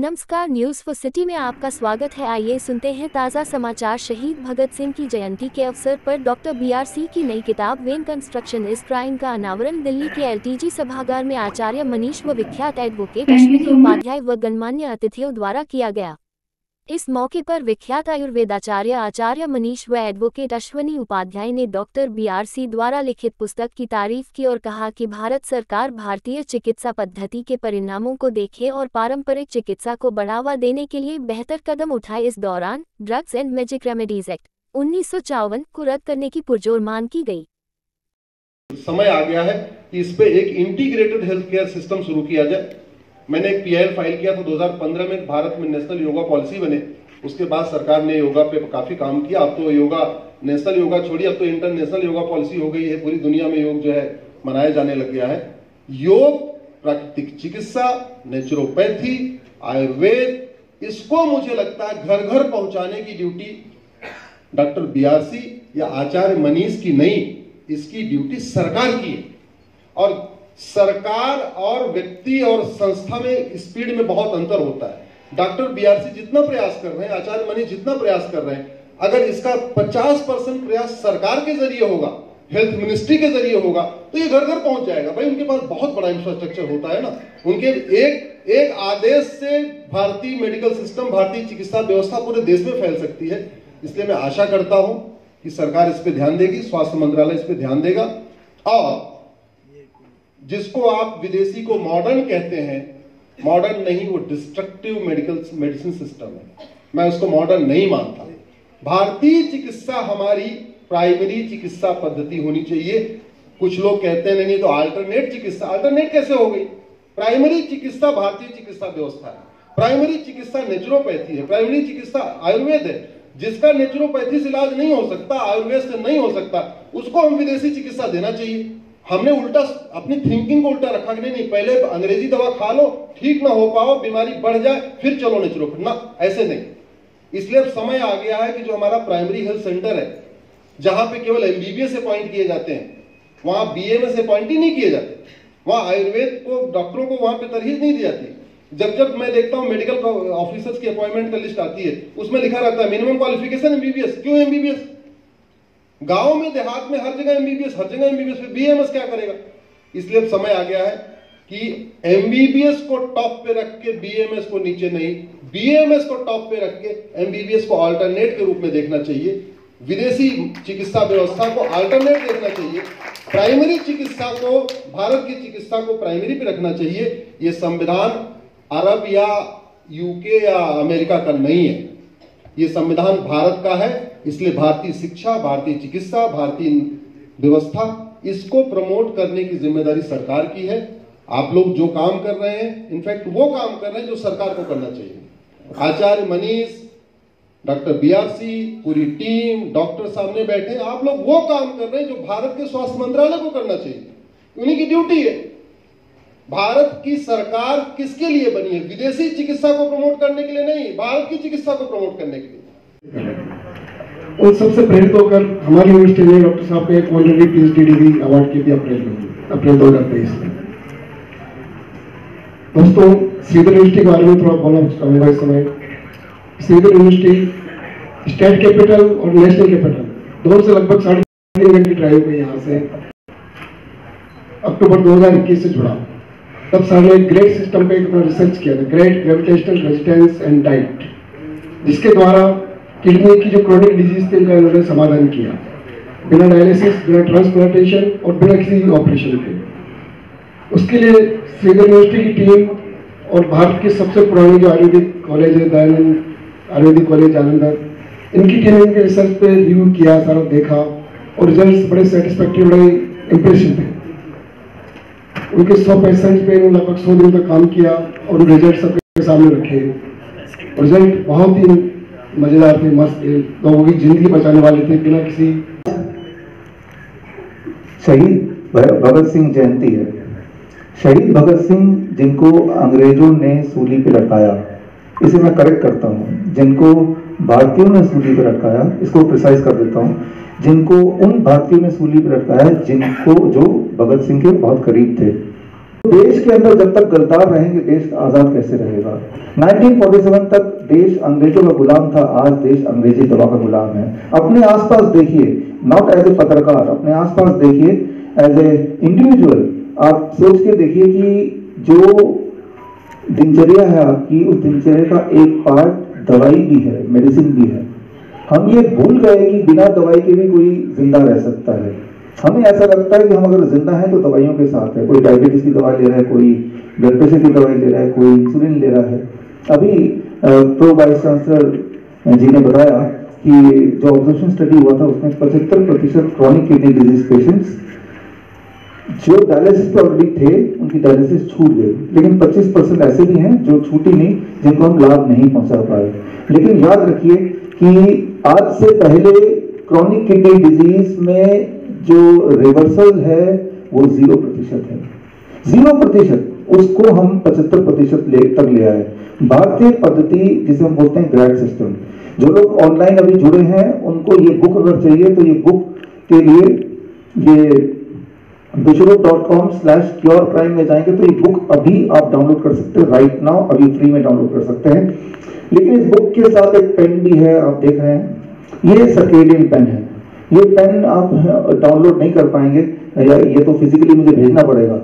नमस्कार, news for city में आपका स्वागत है। आइए सुनते हैं ताज़ा समाचार। शहीद भगत सिंह की जयंती के अवसर पर डॉक्टर BRC की नई किताब व्हेन कंस्ट्रक्शन इज क्राइम का अनावरण दिल्ली के LTG सभागार में आचार्य मनीष व विख्यात एडवोकेट अश्विनी उपाध्याय व गणमान्य अतिथियों द्वारा किया गया। इस मौके पर विख्यात आयुर्वेदाचार्य आचार्य मनीष व एडवोकेट अश्विनी उपाध्याय ने डॉक्टर BRC द्वारा लिखित पुस्तक की तारीफ की और कहा कि भारत सरकार भारतीय चिकित्सा पद्धति के परिणामों को देखे और पारंपरिक चिकित्सा को बढ़ावा देने के लिए बेहतर कदम उठाए। इस दौरान drugs and magic remedies act 1954 को रद्द करने की पुरजोर मांग की गई। समय आ गया है कि इस पे एक इंटीग्रेटेड हेल्थ केयर सिस्टम शुरू किया जाए। मैंने एक PIL फाइल किया था 2015 में, भारत में नेशनल योगा पॉलिसी बने। उसके बाद सरकार ने योगा पे काफी काम किया। अब तो योगा, नेशनल योगा छोड़िए, अब तो इंटरनेशनल योगा पॉलिसी हो गई है। पूरी दुनिया में योग जो है मनाया जाने लग गया है। योग, प्राकृतिक चिकित्सा, नेचुरोपैथी, आयुर्वेद, इसको मुझे लगता है घर घर पहुंचाने की ड्यूटी डॉक्टर BRC या आचार्य मनीष की नहीं, इसकी ड्यूटी सरकार की है। और सरकार और व्यक्ति और संस्था में स्पीड में बहुत अंतर होता है। डॉक्टर BRC जितना प्रयास कर रहे हैं, आचार्य मनीष जितना प्रयास कर रहे हैं, अगर इसका 50% प्रयास सरकार के जरिए होगा, हेल्थ मिनिस्ट्री के जरिए होगा, तो ये घर घर पहुंच जाएगा। भाई उनके पास बहुत बड़ा इंफ्रास्ट्रक्चर होता है ना। उनके एक आदेश से भारतीय मेडिकल सिस्टम, भारतीय चिकित्सा व्यवस्था पूरे देश में फैल सकती है। इसलिए मैं आशा करता हूं कि सरकार इस पे ध्यान देगी, स्वास्थ्य मंत्रालय इस पे ध्यान देगा। और जिसको आप विदेशी को मॉडर्न कहते हैं, मॉडर्न नहीं, वो डिस्ट्रक्टिव मेडिसिन सिस्टम है। मैं उसको मॉडर्न नहीं मानता। भारतीय चिकित्सा हमारी प्राइमरी चिकित्सा पद्धति होनी चाहिए। कुछ लोग कहते हैं नहीं तो अल्टरनेट चिकित्सा। अल्टरनेट कैसे हो गई? प्राइमरी चिकित्सा भारतीय चिकित्सा व्यवस्था है, प्राइमरी चिकित्सा नेचुरोपैथी है, प्राइमरी चिकित्सा आयुर्वेद है। जिसका नेचुरोपैथी से इलाज नहीं हो सकता, आयुर्वेद से नहीं हो सकता, उसको हम विदेशी चिकित्सा देना चाहिए। हमने उल्टा अपनी थिंकिंग को उल्टा रखा कि नहीं, पहले अंग्रेजी दवा खा लो, ठीक ना हो पाओ, बीमारी बढ़ जाए, फिर चलो नेचुरोपैथी ना, ऐसे नहीं। इसलिए अब समय आ गया है कि जो हमारा प्राइमरी हेल्थ सेंटर है, जहां पे केवल MBBS अपॉइंट किए जाते हैं, वहां BAMS अपॉइंट ही नहीं किए जाते। वहां आयुर्वेद को, डॉक्टरों को वहां पे तरजीह नहीं दी जाती। जब मैं देखता हूं मेडिकल ऑफिसर्स की अपॉइंटमेंट का लिस्ट आती है, उसमें लिखा रहता है मिनिमम क्वालिफिकेशन MBBS। क्यों MBBS? गांव में, देहात में हर जगह MBBS, हर जगह MBBS, फिर BAMS क्या करेगा? इसलिए अब समय आ गया है कि MBBS को टॉप पे रख के BAMS को नीचे नहीं, BAMS को टॉप पे रख के MBBS को अल्टरनेट के रूप में देखना चाहिए। विदेशी चिकित्सा व्यवस्था को अल्टरनेट देखना चाहिए। प्राइमरी चिकित्सा को, भारत की चिकित्सा को प्राइमरी पे रखना चाहिए। ये संविधान अरब या UK या अमेरिका का नहीं है, ये संविधान भारत का है। इसलिए भारतीय शिक्षा, भारतीय चिकित्सा, भारतीय व्यवस्था, इसको प्रमोट करने की जिम्मेदारी सरकार की है। आप लोग जो काम कर रहे हैं, इनफैक्ट वो काम कर रहे हैं जो सरकार को करना चाहिए। आचार्य मनीष, डॉक्टर BRC, पूरी टीम, डॉक्टर सामने बैठे, आप लोग वो काम कर रहे हैं जो भारत के स्वास्थ्य मंत्रालय को करना चाहिए। उन्हीं की ड्यूटी है। भारत की सरकार किसके लिए बनी है? विदेशी चिकित्सा को प्रमोट करने के लिए नहीं, भारत की चिकित्सा को प्रमोट करने के लिए। उन सबसे प्रेरित होकर हमारी यूनिवर्सिटी ने डॉक्टर साहब को एक ऑनररी PhD डिग्री अवार्ड की थी अप्रैल 2023 में। दोस्तों, श्रीधर यूनिवर्सिटी के बारे में थोड़ा बोलना चाहूंगा इस समय। श्रीधर यूनिवर्सिटी स्टेट कैपिटल और नेशनल कैपिटल दोनों से लगभग 3.5 घंटे की ड्राइव में यहाँ से अक्टूबर 2021 से जुड़ा। तब सर ने एक ग्रेट सिस्टम पे अपना रिसर्च किया था, great gravitational resistance and diet, जिसके द्वारा किडनी की जो क्रोनिक डिजीज थे उनका उन्होंने समाधान किया, बिना डायलिसिस, बिना ट्रांसप्लांटेशन और बिना किसी ऑपरेशन के। उसके लिए श्रीधर यूनिवर्सिटी की टीम और भारत की सबसे पुरानी जो आयुर्वेदिक कॉलेज है, दयानंद आयुर्वेदिक कॉलेज आनंद, इनकी टीम इनके रिसर्च पे रिव्यू किया, सारा देखा और रिजल्ट बड़े सेटिस्फैक्टरी, बड़े इंप्रेसिव थे। उनके 100 पेशेंट पे उन्होंने लगभग 100 दिन तक काम किया और रिजल्ट सबके सामने रखे। रिजल्ट बहुत ही मजेदार थे, मस्त, लोगों की जिंदगी बचाने वाले थे बिना किसी। शहीद भगत सिंह जयंती है। शहीद भगत सिंह जिनको अंग्रेजों ने सूली पे लटकाया, इसे मैं करेक्ट करता हूँ, जिनको भारतीयों ने सूली पे लटकाया, इसको प्रिसाइज कर देता हूँ, जिनको उन भारतीयों ने सूली पे लटकाया जिनको जो भगत सिंह के बहुत करीब थे। देश के अंदर जब तक गद्दार रहेंगे देश आजाद कैसे रहेगा। 1947 तक देश अंग्रेजों का गुलाम था, आज देश अंग्रेजी दवा का गुलाम है। अपने आसपास देखिए, नॉट एज ए पत्रकार, अपने आसपास देखिए एज ए इंडिविजुअल, आप सोच के देखिए कि जो दिनचर्या है आपकी, उस दिनचर्या का एक पार्ट दवाई भी है, मेडिसिन भी है। हम ये भूल गए कि बिना दवाई के भी कोई जिंदा रह सकता है। हमें ऐसा लगता है कि हम अगर जिंदा हैं तो दवाइयों के साथ है। कोई डायबिटीज की दवाई ले रहा है, कोई ब्लड प्रेशर की दवाई ले रहा है, कोई इंसुलिन ले रहा है। अभी प्रो वाइस चांसलर जी ने बताया कि जो ऑब्जर्वेशन स्टडी हुआ था उसमें 75% क्रॉनिक किडनी डिजीज पेशेंट्स जो डायलिसिस पे ऑलरेडी थे उनकी डायलिसिस छूट गई, लेकिन 25% ऐसे भी हैं जो छूटी नहीं, जिनको हम लाभ नहीं पहुंचा पाए। लेकिन याद रखिए कि आज से पहले क्रॉनिक किडनी डिजीज में जो रिवर्सल है वो 0% है। 0%, उसको हम 75% तक ले आए। भारतीय पद्धति जिसे हम बोलते हैं ग्रैड सिस्टम, जो लोग ऑनलाइन अभी जुड़े हैं उनको ये बुक अगर चाहिए तो ये बुक के लिए ये विश्वरूप.com/curecrime में जाएंगे तो ये बुक अभी आप डाउनलोड कर सकते हैं, राइट नाउ अभी फ्री में डाउनलोड कर सकते हैं। लेकिन इस बुक के साथ एक पेन भी है, आप देख रहे हैं, ये सर्केडियन पेन है। ये पेन आप डाउनलोड नहीं कर पाएंगे, या ये तो फिजिकली मुझे भेजना पड़ेगा।